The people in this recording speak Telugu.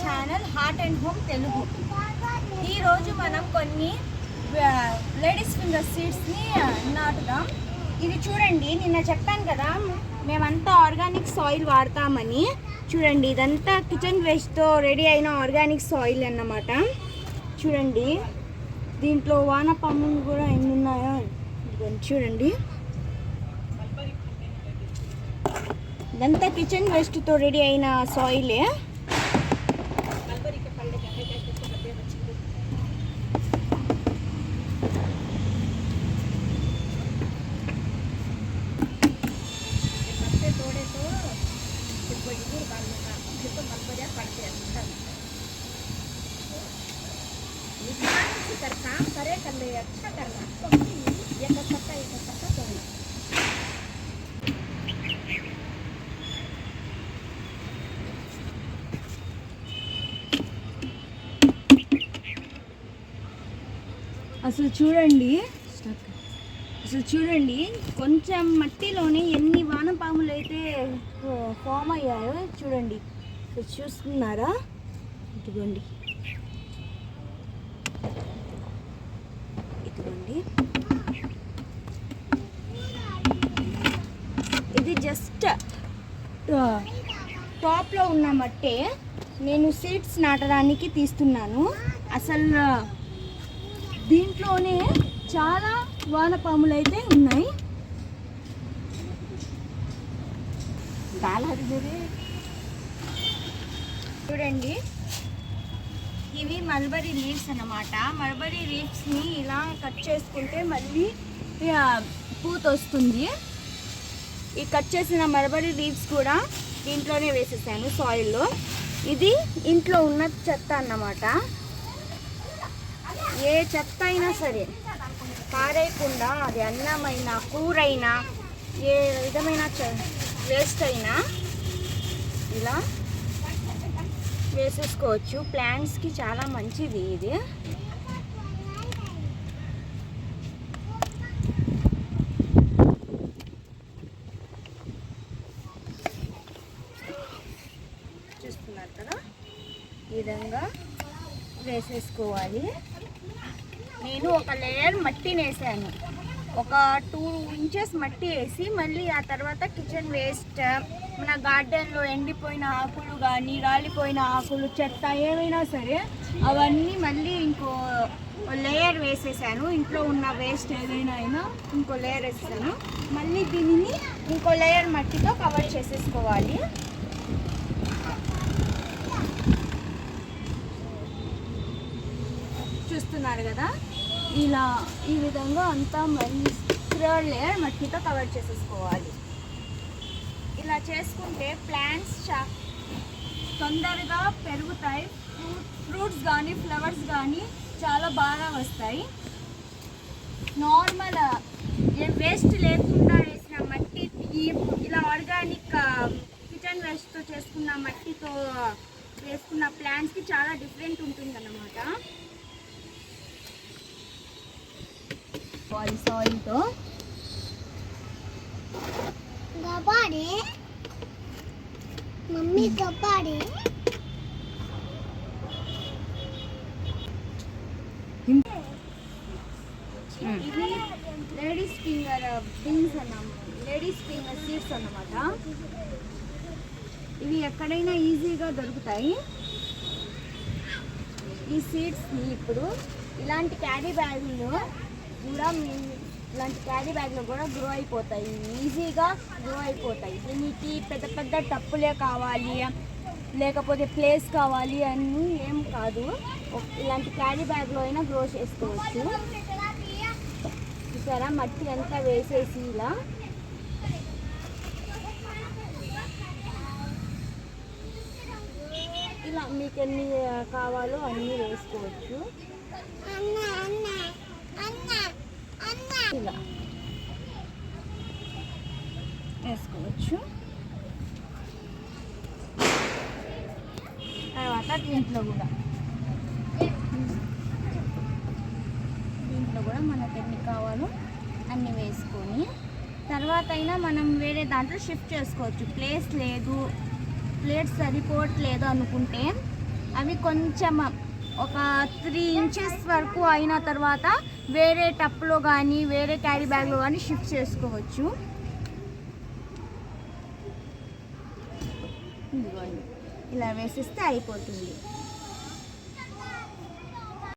Channel heart and home Telugu. ఈరోజు మనం కొన్ని లేడీస్ ఫింగర్ సీడ్స్ని నాటుదాం. ఇది చూడండి, నిన్న చెప్పాను కదా మేమంతా ఆర్గానిక్ సాయిల్ వాడతామని. చూడండి, ఇదంతా కిచెన్ వేస్ట్తో రెడీ అయిన ఆర్గానిక్ సాయిల్ అన్నమాట. చూడండి, దీంట్లో వానపాములు కూడా ఎన్ని ఉన్నాయో చూడండి. ఇదంతా కిచెన్ వేస్ట్తో రెడీ అయిన సాయిలే. करे कर ले, अच्छा करना, ये कर सकता करना। అసలు చూడండి కొంచెం మట్టిలోనే ఎన్ని వానపాములు అయితే ఫామ్ అయ్యాయో చూడండి. చూస్తున్నారా? ఇదిగోండి, ఇది జస్ట్ టాప్లో ఉన్న మట్టే నేను సీడ్స్ నాటడానికి తీస్తున్నాను. అసలు దీంట్లోనే చాలా వానపాములు అయితే ఉన్నాయి. చూడండి, ఇవి మల్బరీ లీవ్స్ అన్నమాట. మల్బరీ లీవ్స్ని ఇలా కట్ చేసుకుంటే మళ్ళీ పూత వస్తుంది. ఈ కట్ చేసిన మల్బరీ లీవ్స్ కూడా దీంట్లోనే వేసేసాను సాయిల్లో. ఇది ఇంట్లో ఉన్న చెత్త అన్నమాట. ఏ చెత్త అయినా సరే పారేయకుండా, అది అన్నమైనా కూరైనా ఏ విధమైన వేస్ట్ అయినా ఇలా వేసేసుకోవచ్చు. ప్లాంట్స్కి చాలా మంచిది ఇది. చూస్తున్నారు కదా, ఈ విధంగా వేసేసుకోవాలి. నేను ఒక లేయర్ మట్టిని వేసాను, ఒక 2 ఇంచెస్ మట్టి వేసి మళ్ళీ ఆ తర్వాత కిచెన్ వేస్ట్, మన గార్డెన్లో ఎండిపోయిన ఆకులు కానీ రాలిపోయిన ఆకులు, చెత్త ఏమైనా సరే అవన్నీ మళ్ళీ ఇంకో లేయర్ వేసేసాను. ఇంట్లో ఉన్న వేస్ట్ ఏదైనా ఇంకో లేయర్ వేసాను. మళ్ళీ దీనిని ఇంకో లేయర్ మట్టితో కవర్ చేసేసుకోవాలి. చూస్తున్నారు కదా, ఇలా ఈ విధంగా అంతా మళ్ళీ 3rd లేయర్ మట్టితో కవర్ చేసేసుకోవాలి. ఇలా చేసుకుంటే ప్లాంట్స్ తొందరగా పెరుగుతాయి. ఫ్రూట్స్ కానీ ఫ్లవర్స్ కానీ చాలా బాగా వస్తాయి. నార్మల్ వేస్ట్ లేకుండా వేసిన మట్టి, ఇలా ఆర్గానిక్ కిచెన్ వేస్ట్తో చేసుకున్న మట్టితో వేసుకున్న ప్లాంట్స్కి చాలా డిఫరెంట్ ఉంటుంది అన్నమాట. సాయిల్తో మమ్మీ గబ్బాడి ఇది ladies finger beans ladies finger seeds అన్నమాట. ఇవి ఎక్కడైనా ఈజీగా దొరుకుతాయి. ఈ సీడ్స్ని ఇప్పుడు ఇలాంటి క్యారీ బ్యాగ్లో కూడా గ్రో అయిపోతాయి, ఈజీగా గ్రో అయిపోతాయి. దీనికి పెద్ద పెద్ద టప్పులే కావాలి, లేకపోతే ప్లేస్ కావాలి అని ఏం కాదు. ఇలాంటి క్యారీ బ్యాగ్లో అయినా గ్రో చేసుకోవచ్చు. చూసారా, మట్టి అంతా వేసేసి ఇలా మీకు ఎన్ని కావాలో అన్నీ వేసుకోవచ్చు. ఇలా వేసుకోవచ్చు. తర్వాత దీంట్లో కూడా మనకు ఎన్ని కావాలో అన్నీ వేసుకొని తర్వాత అయినా మనం వేరే దాంట్లో షిఫ్ట్ చేసుకోవచ్చు. ప్లేస్ లేదు, ప్లేట్స్ సరిపోవట్లేదు అనుకుంటే అవి కొంచెం ఒక 3 ఇంచెస్ వరకు అయిన తర్వాత వేరే టప్లో కానీ వేరే క్యారీ బ్యాగ్లో కానీ షిఫ్ట్ చేసుకోవచ్చు. ఇదిగోండి ఇలా వేసిస్తే అయిపోతుంది.